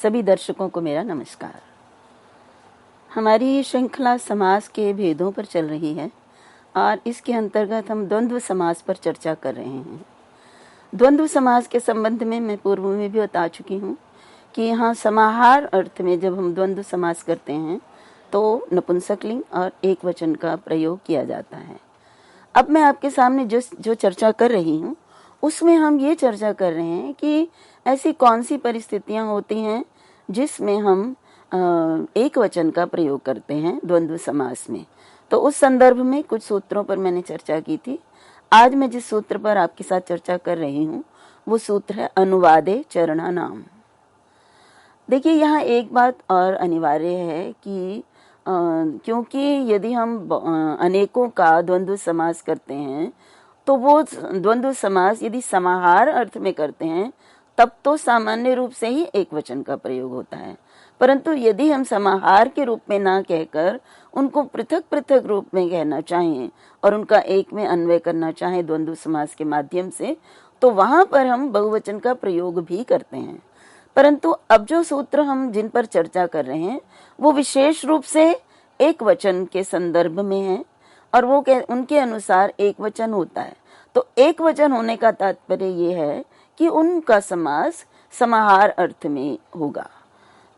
सभी दर्शकों को मेरा नमस्कार। हमारी ये श्रृंखला समास के भेदों पर चल रही है और इसके अंतर्गत हम द्वंद्व समास पर चर्चा कर रहे हैं। द्वंद्व समास के संबंध में मैं पूर्व में भी बता चुकी हूँ कि यहाँ समाहार अर्थ में जब हम द्वंद्व समास करते हैं तो नपुंसकलिंग और एक वचन का प्रयोग किया जाता है। अब मैं आपके सामने जो चर्चा कर रही हूँ उसमें हम ये चर्चा कर रहे हैं कि ऐसी कौन सी परिस्थितियां होती हैं जिसमें हम एक वचन का प्रयोग करते हैं द्वंद्व समास में। तो उस संदर्भ में कुछ सूत्रों पर मैंने चर्चा की थी। आज मैं जिस सूत्र पर आपके साथ चर्चा कर रही हूँ वो सूत्र है अनुवादे चरणानाम। देखिए, यहाँ एक बात और अनिवार्य है कि क्योंकि यदि हम अनेकों का द्वंद्व समास करते हैं तो वो द्वंद्व समास यदि समाहार अर्थ में करते हैं तब तो सामान्य रूप से ही एक वचन का प्रयोग होता है, परंतु यदि हम समाहार के रूप में ना कहकर उनको पृथक पृथक रूप में कहना चाहें और उनका एक में अन्वय करना चाहें द्वंद्व समास के माध्यम से, तो वहां पर हम बहुवचन का प्रयोग भी करते हैं। परंतु अब जो सूत्र हम जिन पर चर्चा कर रहे हैं वो विशेष रूप से एक वचन के संदर्भ में है और वो उनके अनुसार एक वचन होता है। तो एक वचन होने का तात्पर्य ये है कि उनका समास समाहार अर्थ में होगा।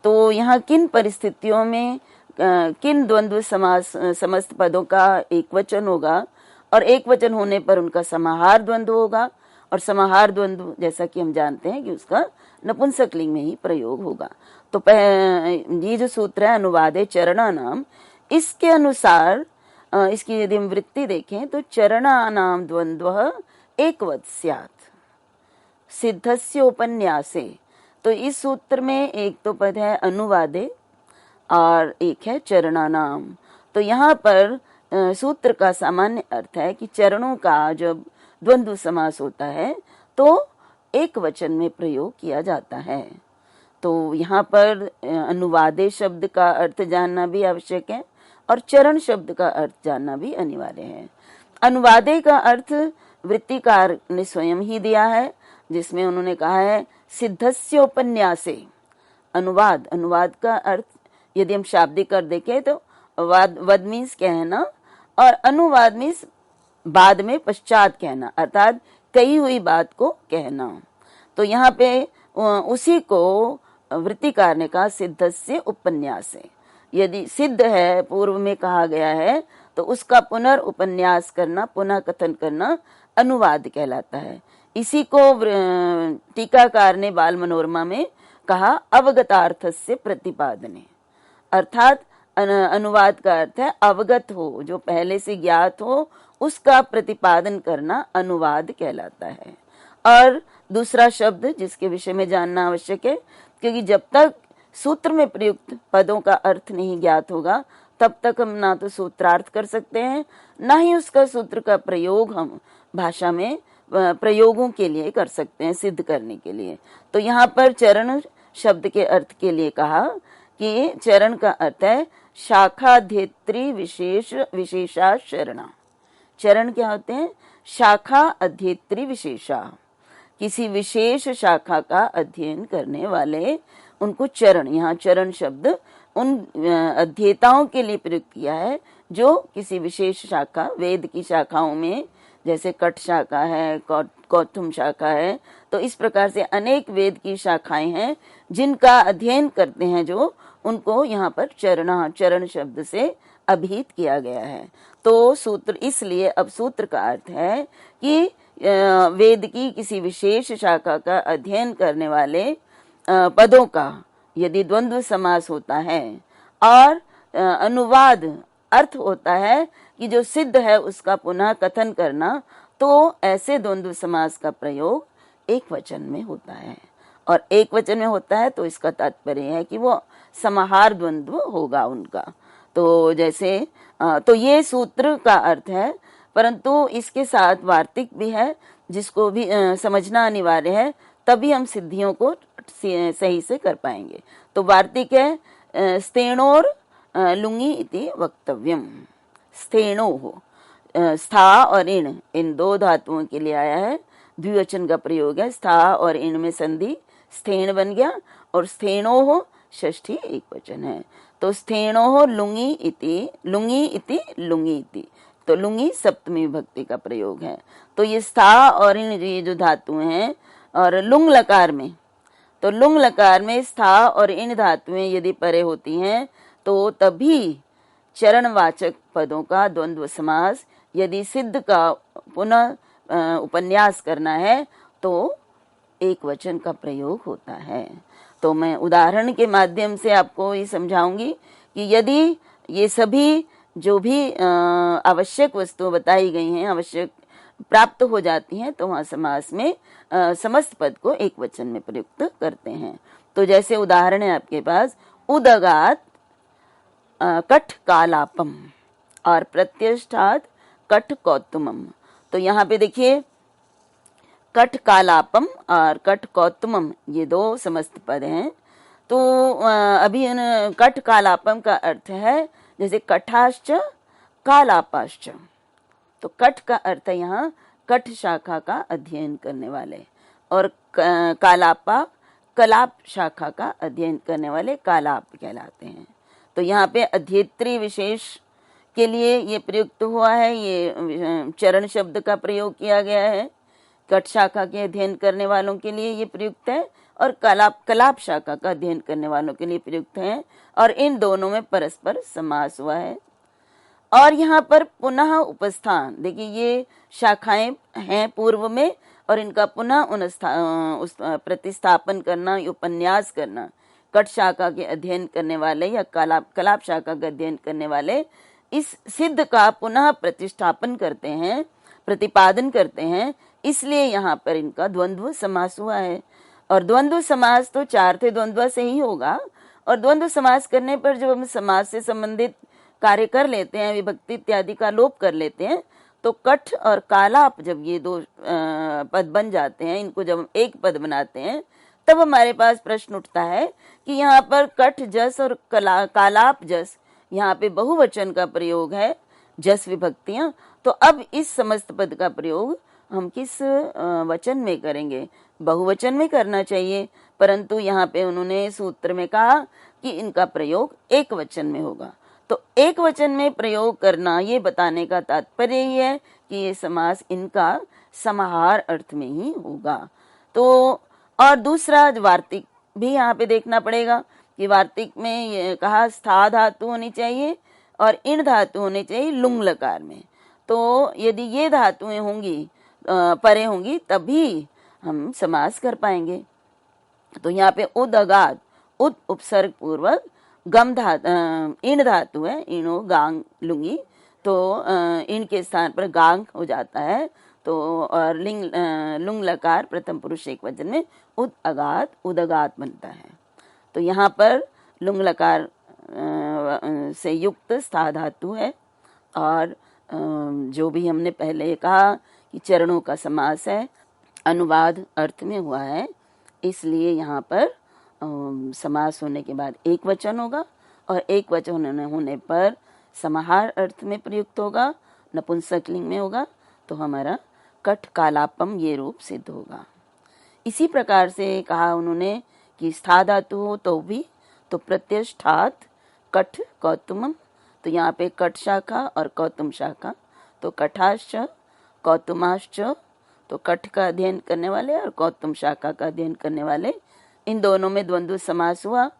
तो यहाँ किन परिस्थितियों में किन द्वंद्व समास समस्त पदों का एक वचन होगा और एक वचन होने पर उनका समाहार द्वंद्व होगा, और समाहार द्वंद्व जैसा कि हम जानते हैं कि उसका नपुंसकलिंग में ही प्रयोग होगा। तो ये जो सूत्र है अनुवादे चरणानाम, इसके अनुसार इसकी यदि हम वृत्ति देखें तो चरणानाम द्वंद्व एकवत् स्यात् सिद्धस्य उपन्यासे। तो इस सूत्र में एक तो पद है अनुवादे और एक है चरणानाम। तो यहाँ पर सूत्र का सामान्य अर्थ है कि चरणों का जब द्वंद्व समास होता है तो एक वचन में प्रयोग किया जाता है। तो यहाँ पर अनुवादे शब्द का अर्थ जानना भी आवश्यक है और चरण शब्द का अर्थ जानना भी अनिवार्य है। अनुवादे का अर्थ वृत्तिकार ने स्वयं ही दिया है, जिसमें उन्होंने कहा है सिद्धस्य उपन्यासे। अनुवाद का अर्थ यदि हम शाब्दिक अर्थ देखें तो वद मीन्स कहना और अनुवाद मीन्स बाद में पश्चात कहना, अर्थात कही हुई बात को कहना। तो यहाँ पे उसी को वृत्तिकार ने कहा सिद्धस्य उपन्यासे। यदि सिद्ध है पूर्व में कहा गया है तो उसका पुनर्उपन्यास करना, पुनः कथन करना अनुवाद कहलाता है। इसी को टीकाकार ने बाल मनोरमा में कहा अवगतार्थस्य प्रतिपादने, अर्थात अनुवाद का अर्थ है अवगत हो, जो पहले से ज्ञात हो उसका प्रतिपादन करना अनुवाद कहलाता है। और दूसरा शब्द जिसके विषय में जानना आवश्यक है, क्योंकि जब तक सूत्र में प्रयुक्त पदों का अर्थ नहीं ज्ञात होगा तब तक हम ना तो सूत्रार्थ कर सकते हैं ना ही उसका सूत्र का प्रयोग हम भाषा में प्रयोगों के लिए कर सकते हैं, सिद्ध करने के लिए। तो यहाँ पर चरण शब्द के अर्थ के लिए कहा कि चरण का अर्थ है शाखाध्येत्री विशेषा शरणा। चरण क्या होते हैं? शाखा अध्येत्री विशेषा, किसी विशेष शाखा का अध्ययन करने वाले, उनको चरण, यहाँ चरण शब्द उन अध्येताओं के लिए प्रयुक्त किया है जो किसी विशेष शाखा, वेद की शाखाओं में जैसे कट शाखा है, कौथुम शाखा है, तो इस प्रकार से अनेक वेद की शाखाएं हैं जिनका अध्ययन करते हैं, जो उनको यहाँ पर चरण शब्द से अभिहित किया गया है। तो सूत्र, इसलिए अब सूत्र का अर्थ है कि वेद की किसी विशेष शाखा का अध्ययन करने वाले पदों का यदि द्वंद्व समास होता है और अनुवाद अर्थ होता है कि जो सिद्ध है उसका पुनः कथन करना, तो ऐसे द्वंद्व समास का प्रयोग एक वचन में होता है। और एक वचन में होता है तो इसका तात्पर्य है कि वो समाहार द्वंद्व होगा उनका। तो जैसे तो ये सूत्र का अर्थ है, परंतु इसके साथ वार्तिक भी है जिसको भी समझना अनिवार्य है, तभी हम सिद्धियों को सही से कर पाएंगे। तो वार्तिक है स्थेणोर लुंगी इति वक्तव्यम। स्थेणो हो, स्था और इण, इन दो धातुओं के लिए आया है, द्विवचन का प्रयोग है। स्था और इण में संधि, स्थेण बन गया और स्थेनोः षष्ठी एक वचन है। तो स्थेनोः लुंगी इति लुंगी इति, तो लुंगी सप्तमी विभक्ति का प्रयोग है। तो ये स्था और इन ये जो धातुएं हैं, और लुंग लकार में, तो लुंग लकार में स्था और इन धातुएं यदि परे होती हैं तो तभी चरणवाचक पदों का द्वंद्व समास यदि सिद्ध का पुनः उपन्यास करना है तो एक वचन का प्रयोग होता है। तो मैं उदाहरण के माध्यम से आपको ये समझाऊंगी कि यदि ये सभी जो भी आवश्यक वस्तुएं बताई गई हैं आवश्यक प्राप्त हो जाती हैं तो वहां समास में समस्त पद को एक वचन में प्रयुक्त करते हैं। तो जैसे उदाहरण है आपके पास उदगात कठ कालापम और प्रत्यष्ठात कठ कौतुमम। तो यहाँ पे देखिए कठ कालापम और कठ कौतुमम ये दो समस्त पद हैं। तो अभी कठ कालापम का अर्थ है जैसे कठाश्च कालापाश्च, तो कठ का अर्थ है यहाँ कठ शाखा का अध्ययन करने वाले, और कालापा कलाप शाखा का अध्ययन करने वाले कालाप कहलाते हैं। तो यहाँ पे अध्येत्री विशेष के लिए ये प्रयुक्त हुआ है, ये चरण शब्द का प्रयोग किया गया है। कठ शाखा के अध्ययन करने वालों के लिए ये प्रयुक्त है और कलाप शाखा का अध्ययन करने वालों के लिए प्रयुक्त है, और इन दोनों में परस्पर समास हुआ है। और यहाँ पर पुनः उपस्थान, देखिए ये शाखाएं हैं पूर्व में और इनका पुनः प्रतिस्थापन करना, उपन्यास करना, कठ शाखा के अध्ययन करने वाले या कलाप शाखा का अध्ययन करने वाले इस सिद्ध का पुनः प्रतिष्ठापन करते हैं, प्रतिपादन करते हैं, इसलिए यहाँ पर इनका द्वंद्व समास हुआ है। और द्वंद्व समास तो चार्थे द्वंद्व से ही होगा, और द्वंद्व समास करने पर जब हम समास से संबंधित कार्य कर लेते हैं, विभक्ति इत्यादि का लोप कर लेते हैं, तो कठ और कालाप जब ये दो पद बन जाते हैं, इनको जब हम एक पद बनाते हैं तब हमारे पास प्रश्न उठता है कि यहाँ पर कठ जस और कालाप जस, यहाँ पे बहुवचन का प्रयोग है, जस विभक्तियां। तो अब इस समस्त पद का प्रयोग हम किस वचन में करेंगे? बहुवचन में करना चाहिए, परंतु यहाँ पे उन्होंने सूत्र में कहा कि इनका प्रयोग एक वचन में होगा। तो एक वचन में प्रयोग करना ये बताने का तात्पर्य ही है कि ये समास इनका समाहार अर्थ में ही होगा। तो और दूसरा वार्तिक भी यहाँ पे देखना पड़ेगा कि वार्तिक में ये कहा स्था धातु होनी चाहिए और इन धातु होनी चाहिए लुंग लकार में। तो यदि ये धातुएं होंगी परे होंगी तभी हम समास कर पाएंगे। तो यहाँ पे उदगात, उद उपसर्ग पूर्वक गम इन धातु है, इनो गांग लुंगी, तो इन के स्थान पर गांग हो जाता है। तो और लुंग लकार प्रथम पुरुष एक वचन में उद अगात उदगात बनता है। तो यहाँ पर लुंग लकार से युक्त स्था धातु है, और जो भी हमने पहले कहा कि चरणों का समास है, अनुवाद अर्थ में हुआ है, इसलिए यहाँ पर समास होने के बाद एक वचन होगा, और एक वचन होने पर समाहार अर्थ में प्रयुक्त होगा, नपुंसकलिंग में होगा, तो हमारा कठ कालापम ये रूप सिद्ध होगा। इसी प्रकार से कहा उन्होंने कि स्था धातु हो तो भी, तो प्रत्यष्ठात कठ कौतुमम, तो यहाँ पे कठ शाखा और कौतुम शाखा, तो कठाश्च कौतुमाश्च, तो कठ का अध्ययन करने वाले और कौतुम शाखा का अध्ययन करने वाले, इन दोनों में द्वंद्व समास हुआ।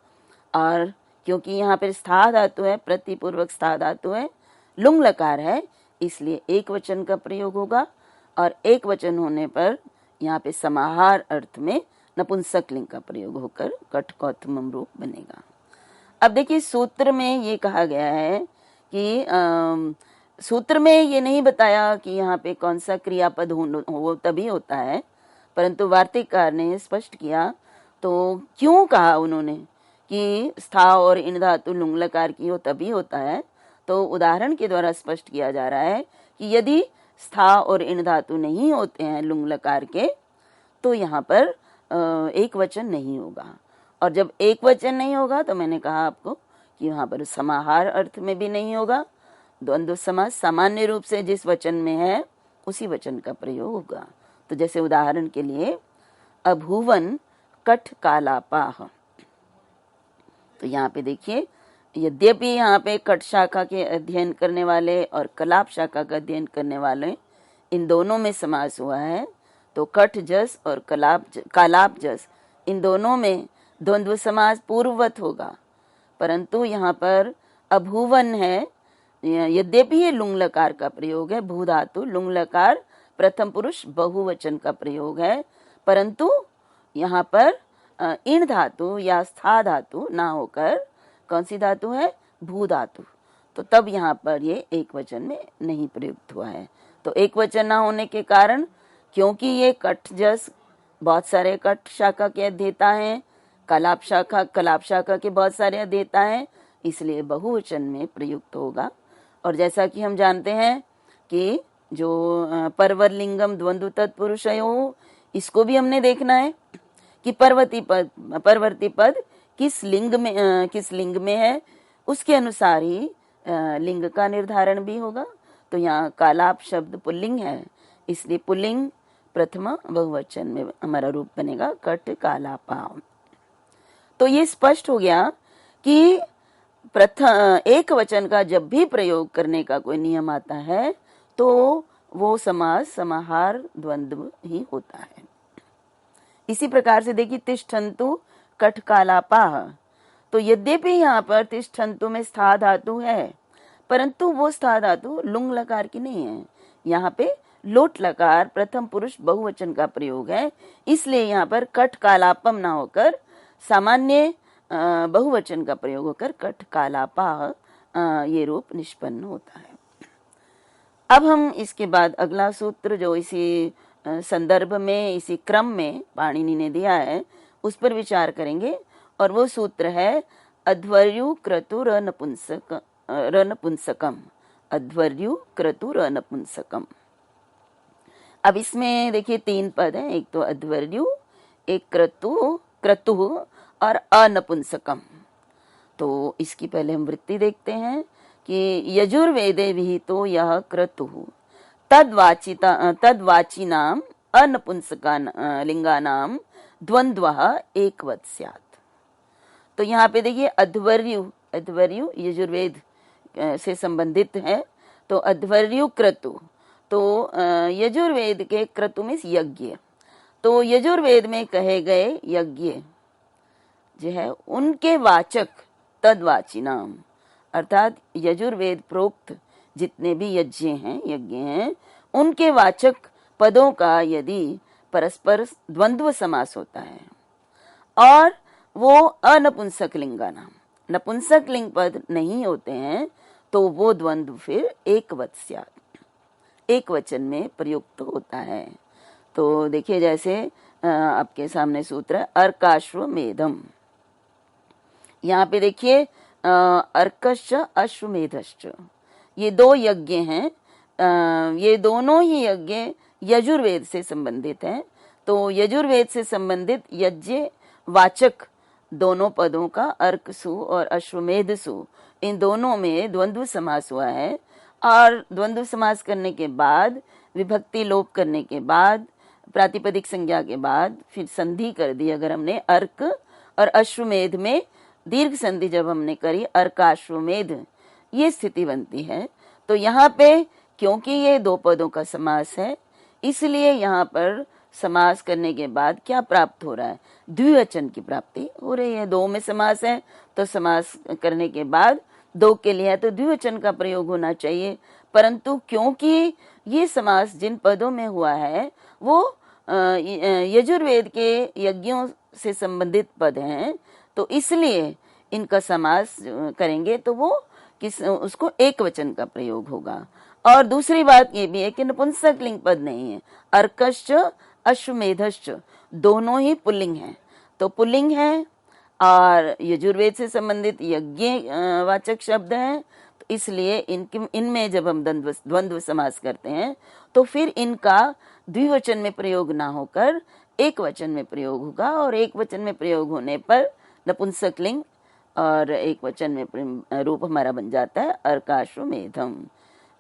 और क्योंकि यहाँ पर स्था धातु है, प्रतिपूर्वक स्था धातु है, लुंग लकार है, इसलिए एक वचन का प्रयोग होगा, और एक वचन होने पर यहाँ पे समाहार अर्थ में नपुंसकलिंग का प्रयोग होकर कठ कौतुमम रूप बनेगा। अब देखिए सूत्र में ये कहा गया है कि सूत्र में ये नहीं बताया कि यहाँ पे कौन सा क्रियापद हो तभी होता है, परंतु वार्तिककार ने स्पष्ट किया। तो क्यों कहा उन्होंने कि स्था और इन धातु लुंग लकार की हो तभी होता है, तो उदाहरण के द्वारा स्पष्ट किया जा रहा है कि यदि स्था और इन धातु नहीं होते हैं लुंग लकार के, तो यहाँ पर एक वचन नहीं होगा। और जब एक वचन नहीं होगा तो मैंने कहा आपको कि यहाँ पर समाहार अर्थ में भी नहीं होगा, द्वंद्व समास सामान्य रूप से जिस वचन में है उसी वचन का प्रयोग होगा। तो जैसे उदाहरण के लिए अभुवन कठ कालापाह, तो यहाँ पे देखिए, यद्यपि यहाँ पे कट शाखा के अध्ययन करने वाले और कलाप शाखा का अध्ययन करने वाले इन दोनों में समास हुआ है, तो कट जस और कालाप जस इन दोनों में द्वंद्व समास पूर्ववत होगा, परंतु यहाँ पर अभुवन है। यद्यपि ये लुंग लकार का प्रयोग है, भू धातु लुंग लकार प्रथम पुरुष बहुवचन का प्रयोग है, परंतु यहाँ पर इन धातु या स्था धातु ना होकर कौन सी धातु है, भू धातु, तो तब यहाँ पर ये एक वचन में नहीं प्रयुक्त हुआ है। तो एक वचन ना होने के कारण, क्योंकि ये कट जस बहुत सारे कट शाखा के अध्येता हैं, कलाप शाखा के बहुत सारे अध्येता हैं, इसलिए बहुवचन में प्रयुक्त होगा। और जैसा कि हम जानते हैं कि जो परवर लिंगम द्वंद्व तत्पुरुषयो, इसको भी हमने देखना है कि परवर्ती पद किस लिंग में है, उसके अनुसार ही लिंग का निर्धारण भी होगा। तो यहाँ कालाप शब्द पुल्लिंग है, इसलिए पुल्लिंग प्रथमा बहुवचन में हमारा रूप बनेगा कट कालापा। तो ये स्पष्ट हो गया कि एक वचन का जब भी प्रयोग करने का कोई नियम आता है तो वो समास समाहार द्वंद्व ही होता है। इसी प्रकार से देखिए, तिष्ठन्तु कट कालापाः, तो यद्यपि यहाँ पर तिष्ठन्तु में स्था धातु है, परंतु वो स्था धातु लुंग लकार की नहीं है, यहाँ पे लोट लकार प्रथम पुरुष बहुवचन का प्रयोग है, इसलिए यहाँ पर कट कालापम ना होकर सामान्य बहुवचन का प्रयोग होकर कट कालापा ये रूप निष्पन्न होता है। अब हम इसके बाद अगला सूत्र जो इसी संदर्भ में, इसी क्रम में पाणिनि ने दिया है, उस पर विचार करेंगे, और वो सूत्र है अध्वर्यु क्रतु रनपुंसकम। अध्वर्यु क्रतु रनपुंसकम। अब इसमें देखिए 3 पद हैं, एक तो अध्वर्यु, एक क्रतु और अनपुंसकम। तो इसकी पहले हम वृत्ति देखते हैं कि यजुर्वेदे विहितो यह क्रतुः तद्वाचिनाम अनपुंसका लिंगानाम द्वंद्वः एकवत् स्यात्। तो यहाँ पे देखिए अध्वर्यु यजुर्वेद से संबंधित है, तो अध्वर्यु क्रतु, तो यजुर्वेद के क्रतु में यज्ञ, तो यजुर्वेद में कहे गए यज्ञ जो है उनके वाचक तद्वाची नाम, अर्थात यजुर्वेद प्रोक्त जितने भी यज्ञ हैं उनके वाचक पदों का यदि परस्पर द्वंद्व समास होता है और वो अनपुंसक लिंगा नाम, नपुंसक लिंग पद नहीं होते हैं, तो वो द्वंद्व फिर एकवत् स्यात्, एक वचन में प्रयुक्त होता है। तो देखिए, जैसे आपके सामने सूत्र है अर्काश्वमेधम, यहाँ पे देखिए अर्कश्च अश्वमेधश्च, ये 2 यज्ञ हैं, ये दोनों ही यज्ञ यजुर्वेद से संबंधित हैं। तो यजुर्वेद से संबंधित यज्ञ वाचक दोनों पदों का अर्कसु और अश्वमेधसु, इन दोनों में द्वंद्व समास हुआ है, और द्वंद्व समास करने के बाद, विभक्ति लोप करने के बाद, प्रातिपदिक संज्ञा के बाद फिर संधि कर दी। अगर हमने अर्क और अश्वमेध में दीर्घ संधि जब हमने करी, अर्काश्वमेध, ये स्थिति बनती है। तो यहाँ पे क्योंकि ये 2 पदों का समास है, इसलिए यहाँ पर समास करने के बाद क्या प्राप्त हो रहा है, द्विवचन की प्राप्ति हो रही है। 2 में समास है तो समास करने के बाद 2 के लिए है तो द्विवचन का प्रयोग होना चाहिए, परंतु क्योंकि ये समास जिन पदों में हुआ है वो यजुर्वेद के यज्ञों से संबंधित पद हैं, तो इसलिए इनका समास करेंगे तो वो उसको एक वचन का प्रयोग होगा। और दूसरी बात ये भी है कि नपुंसक लिंग पद नहीं है, अर्कश्च अश्वमेधश्च दोनों ही पुल्लिंग हैं, तो पुल्लिंग है और यजुर्वेद से संबंधित यज्ञ वाचक शब्द हैं, तो इसलिए इनमें जब हम द्वंद्व समास करते हैं तो फिर इनका द्विवचन में प्रयोग ना होकर एक वचन में प्रयोग होगा, और एक वचन में प्रयोग होने पर नपुंसक लिंग और एक वचन में रूप हमारा बन जाता है अर्काश्वमेधम।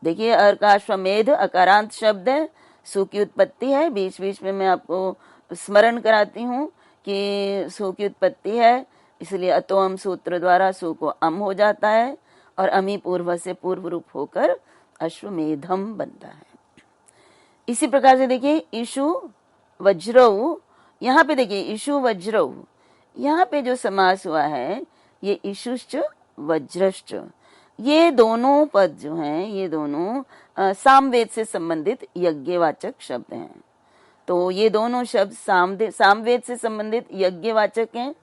देखिए, अर्काश्वमेध अकारांत शब्द है, सु की उत्पत्ति है। बीच बीच में मैं आपको स्मरण कराती हूँ कि सु की उत्पत्ति है इसलिए अतोअम सूत्र द्वारा सु को अम हो जाता है और अमी पूर्व से पूर्व रूप होकर अश्वमेधम बनता है। इसी प्रकार से देखिए ईशु वज्रऊ, यहाँ पे देखिए ईशु वज्रऊ, यहाँ पे जो समास हुआ है ये ईशुश्च वज्रश्च, ये दोनों पद जो हैं ये दोनों सामवेद से संबंधित यज्ञवाचक शब्द हैं। तो ये दोनों शब्द सामवेद से संबंधित यज्ञवाचक हैं,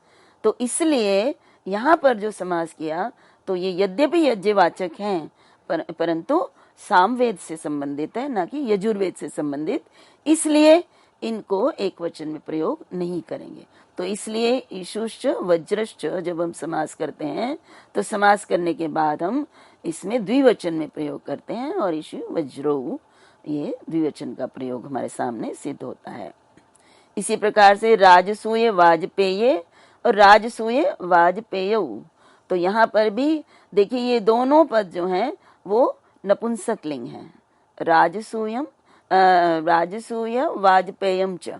तो इसलिए यहाँ पर जो समास किया तो ये यद्यपि यज्ञवाचक हैं परंतु सामवेद से संबंधित है, ना कि यजुर्वेद से संबंधित, इसलिए इनको एक वचन में प्रयोग नहीं करेंगे। तो इसलिए ईशुश्च वज्रश्च जब हम समास करते हैं तो समास करने के बाद हम इसमें द्विवचन में प्रयोग करते हैं और ईशु वज्रो, ये द्विवचन का प्रयोग हमारे सामने सिद्ध होता है। इसी प्रकार से राजसूय वाजपेय और राजसूय वाजपेयऊ, तो यहाँ पर भी देखिए ये दोनों पद जो हैं वो नपुंसकलिंग हैं, राजसूयम राजसूय वाजपेयम च।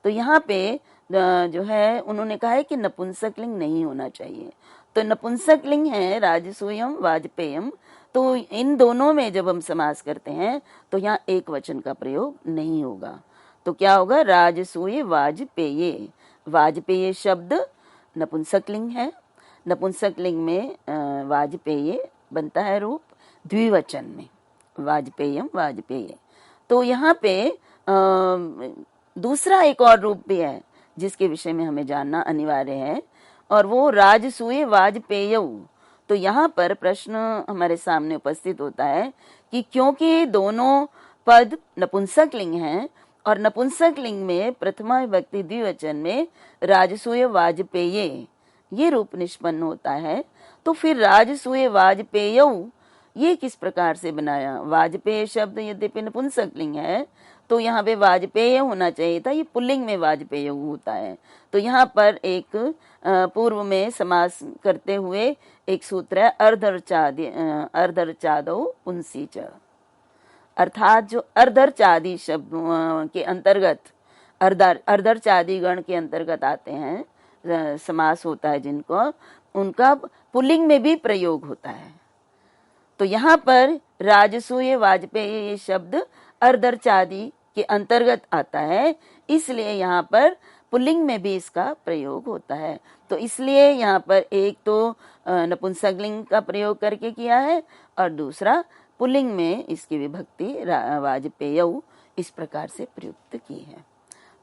तो यहाँ पे जो है उन्होंने कहा है कि नपुंसकलिंग नहीं होना चाहिए, तो नपुंसकलिंग है राजसूयम वाजपेयम, तो इन दोनों में जब हम समास करते हैं तो यहाँ एक वचन का प्रयोग नहीं होगा। तो क्या होगा, राजसूय वाजपेय, वाजपेय शब्द नपुंसकलिंग है, नपुंसकलिंग में वाजपेय बनता है रूप द्विवचन में, वाजपेयम वाजपेय। तो यहाँ पे दूसरा एक और रूप भी है जिसके विषय में हमें जानना अनिवार्य है, और वो राजसूय वाजपेयऊ। तो यहाँ पर प्रश्न हमारे सामने उपस्थित होता है कि क्योंकि दोनों पद नपुंसकलिंग हैं और नपुंसकलिंग में प्रथमा विभक्ति द्विवचन में राजसूय वाजपेय ये रूप निष्पन्न होता है, तो फिर राजसूय वाजपेयऊ ये किस प्रकार से बनाया। वाजपेय शब्द यद्यपि नपुंसकलिंग है तो यहाँ पे वाजपेय होना चाहिए था, ये पुल्लिंग में वाजपेय होता है। तो यहाँ पर एक पूर्व में समास करते हुए एक सूत्र है अर्धर्चादौ पुंसी च, अर्थात जो अर्धर्चादी शब्द के अंतर्गत अर्धर्चादी गण के अंतर्गत आते हैं समास होता है जिनको, उनका पुल्लिंग में भी प्रयोग होता है। तो यहाँ पर राजसूय वाजपेय ये शब्द अर्धर्चादी के अंतर्गत आता है, इसलिए यहाँ पर पुल्लिंग में भी इसका प्रयोग होता है। तो इसलिए यहाँ पर एक तो नपुंसकलिंग का प्रयोग करके किया है और दूसरा पुल्लिंग में इसकी विभक्ति वाजपेयऊ इस प्रकार से प्रयुक्त की है।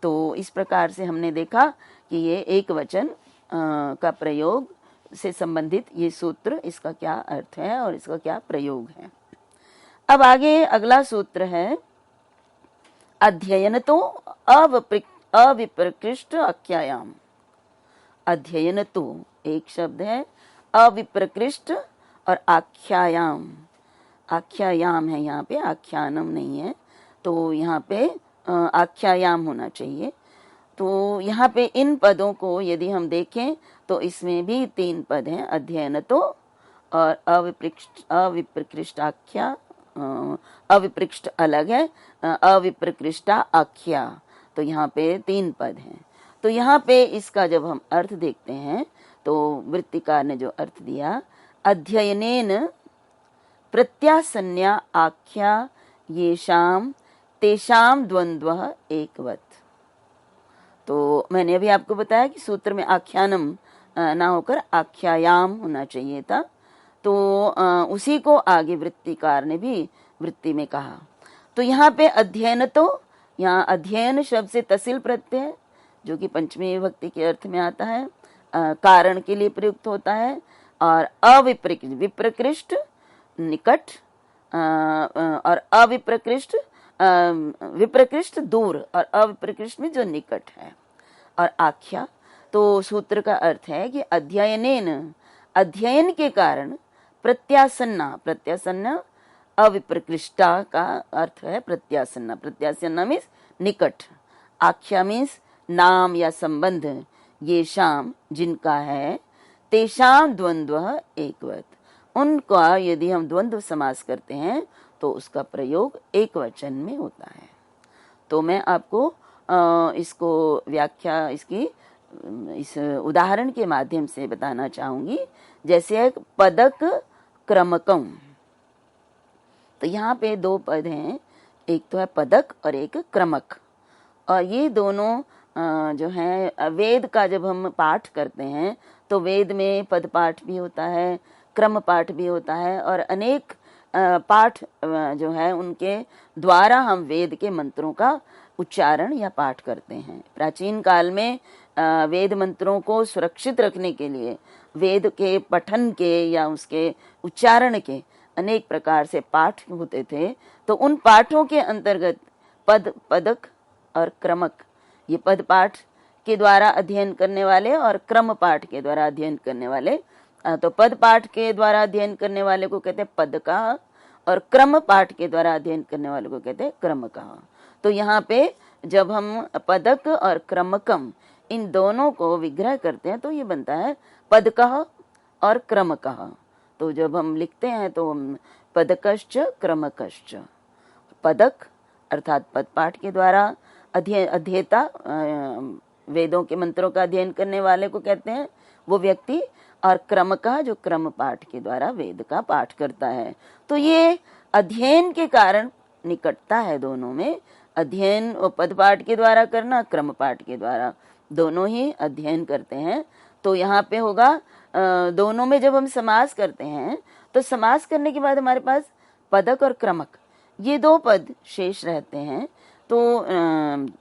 तो इस प्रकार से हमने देखा कि ये एक वचन का प्रयोग से संबंधित ये सूत्र, इसका क्या अर्थ है और इसका क्या प्रयोग है। अब आगे अगला सूत्र है अध्ययन तो अविप्रकृष्ट आख्यायाम। अध्ययन तो एक शब्द है, अविप्रकृष्ट और आख्यायाम, आख्यायाम है यहाँ पे, आख्यानम नहीं है, तो यहाँ पे आख्यायाम होना चाहिए। तो यहाँ पे इन पदों को यदि हम देखें तो इसमें भी तीन पद हैं, अध्ययन तो और अविप्रकृष्ट आख्या, अविप्रकृष्ट अलग है, अविप्रकृष्टा आख्या, तो यहाँ पे तीन पद हैं। तो यहाँ पे इसका जब हम अर्थ देखते हैं तो वृत्तिकार ने जो अर्थ दिया, अध्ययनेन प्रत्यासन्या आख्या येषाम तेषाम द्वंद्वः एकवत्। तो मैंने अभी आपको बताया कि सूत्र में आख्यानम ना होकर आख्यायाम होना चाहिए था, तो उसी को आगे वृत्तिकार ने भी वृत्ति में कहा। तो यहाँ पे अध्ययन तो, यहाँ अध्ययन शब्द से तसिल प्रत्यय जो कि पंचमी विभक्ति के अर्थ में आता है, कारण के लिए प्रयुक्त होता है, और विप्रकृष्ट निकट और अविप्रकृष्ट विप्रकृष्ट दूर और अविप्रकृष्ट में जो निकट है, और आख्या। तो सूत्र का अर्थ है कि अध्ययनेन, अध्ययन के कारण, प्रत्यासन्ना, प्रत्यासन्ना अविप्रकृष्टा का अर्थ है प्रत्यासन्ना, प्रत्यासन्ना मीन्स निकट, आख्या मीन्स नाम या संबंध, ये शाम जिनका है, तेषाम द्वंद्व एकवत, उनका यदि हम द्वंद्व समास करते हैं तो उसका प्रयोग एक वचन में होता है। तो मैं आपको इसको व्याख्या इसकी इस उदाहरण के माध्यम से बताना चाहूंगी। जैसे एक पदक क्रमकम, तो यहाँ पे दो पद हैं, एक तो है पदक और एक क्रमक। और ये दोनों जो है वेद का जब हम पाठ करते हैं तो वेद में पद पाठ भी होता है, क्रम पाठ भी होता है, और अनेक पाठ जो है उनके द्वारा हम वेद के मंत्रों का उच्चारण या पाठ करते हैं। प्राचीन काल में वेद मंत्रों को सुरक्षित रखने के लिए वेद के पठन के या उसके उच्चारण के अनेक प्रकार से पाठ होते थे। तो उन पाठों के अंतर्गत पद, पदक और क्रमक, ये पद पाठ के द्वारा अध्ययन करने वाले और क्रम पाठ के द्वारा अध्ययन करने वाले। तो पद पाठ के द्वारा अध्ययन करने वाले को कहते हैं पदकः, और क्रम पाठ के द्वारा अध्ययन करने वाले को कहते हैं क्रमकः। तो यहाँ पे जब हम पदक और क्रमकम इन दोनों को विग्रह करते हैं तो ये बनता है पदकः और क्रमकः। तो जब हम लिखते हैं तो पदकश्च क्रमकश्च, पदक अर्थात पद पाठ के द्वारा अध्येता वेदों के मंत्रों का अध्ययन करने वाले को कहते हैं वो व्यक्ति, और क्रम का जो क्रम पाठ के द्वारा वेद का पाठ करता है। तो ये अध्ययन के कारण निकटता है दोनों में, अध्ययन पद पाठ के द्वारा करना, क्रम पाठ के द्वारा, दोनों ही अध्ययन करते हैं। तो यहाँ पे होगा दोनों में जब हम समास करते हैं तो समास करने के बाद हमारे पास पदक और क्रमक ये दो पद शेष रहते हैं। तो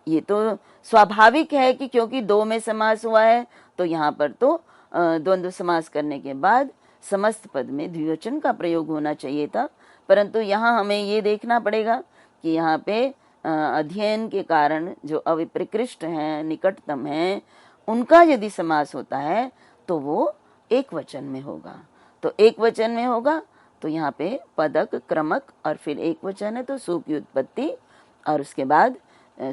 ये तो स्वाभाविक है कि क्योंकि दो में समास हुआ है तो यहाँ पर तो द्वंद्व समास करने के बाद समस्त पद में द्विवचन का प्रयोग होना चाहिए था, परंतु यहाँ हमें ये देखना पड़ेगा कि यहाँ पे अध्ययन के कारण जो अविप्रकृष्ट हैं, निकटतम हैं, उनका यदि समास होता है तो वो एक वचन में होगा। तो एक वचन में होगा तो यहाँ पे पदक क्रमक और फिर एक वचन है तो सु की उत्पत्ति, और उसके बाद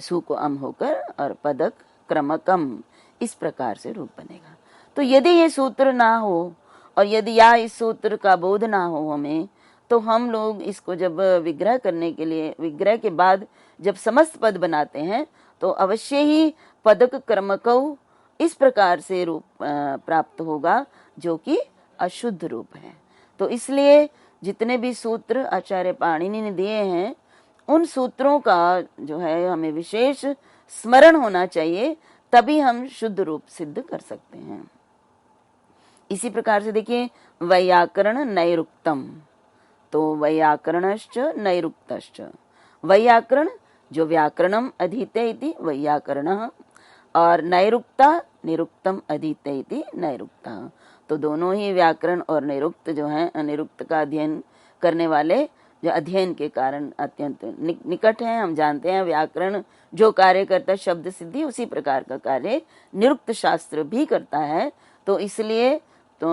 सु को अम होकर और पदक क्रमकम इस प्रकार से रूप बनेगा। तो यदि ये सूत्र ना हो और यदि या इस सूत्र का बोध ना हो हमें, तो हम लोग इसको जब विग्रह करने के लिए, विग्रह के बाद जब समस्त पद बनाते हैं तो अवश्य ही पदक क्रमकौ इस प्रकार से रूप प्राप्त होगा जो कि अशुद्ध रूप है। तो इसलिए जितने भी सूत्र आचार्य पाणिनि ने दिए हैं उन सूत्रों का जो है हमें विशेष स्मरण होना चाहिए, तभी हम शुद्ध रूप सिद्ध कर सकते हैं। इसी प्रकार से देखिए वैयाकरण नैरुक्तम, तो वैयाकरणश्च नैरुक्तश्च, वैयाकरण जो व्याकरणम अधीते इति वैयाकरणः, और नैरुक्ता निरुक्तम अधीते इति नैरुक्तः। तो दोनों ही व्याकरण और निरुक्त जो हैं, अनिरुक्त का अध्ययन करने वाले जो अध्ययन के कारण अत्यंत निकट हैं। हम जानते हैं व्याकरण जो कार्य करता है शब्द सिद्धि, उसी प्रकार का कार्य निरुक्त शास्त्र भी करता है। तो इसलिए तो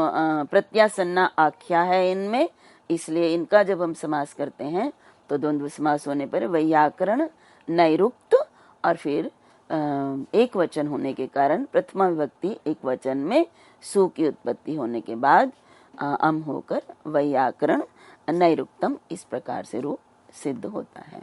प्रत्यासन्ना आख्या है इनमें, इसलिए इनका जब हम समास करते हैं तो द्वंद्व समास होने पर वैयाकरण नैरुक्त और फिर एक वचन होने के कारण प्रथमा विभक्ति एक वचन में सु की उत्पत्ति होने के बाद अम होकर वैयाकरण नैरुक्तम इस प्रकार से रूप सिद्ध होता है।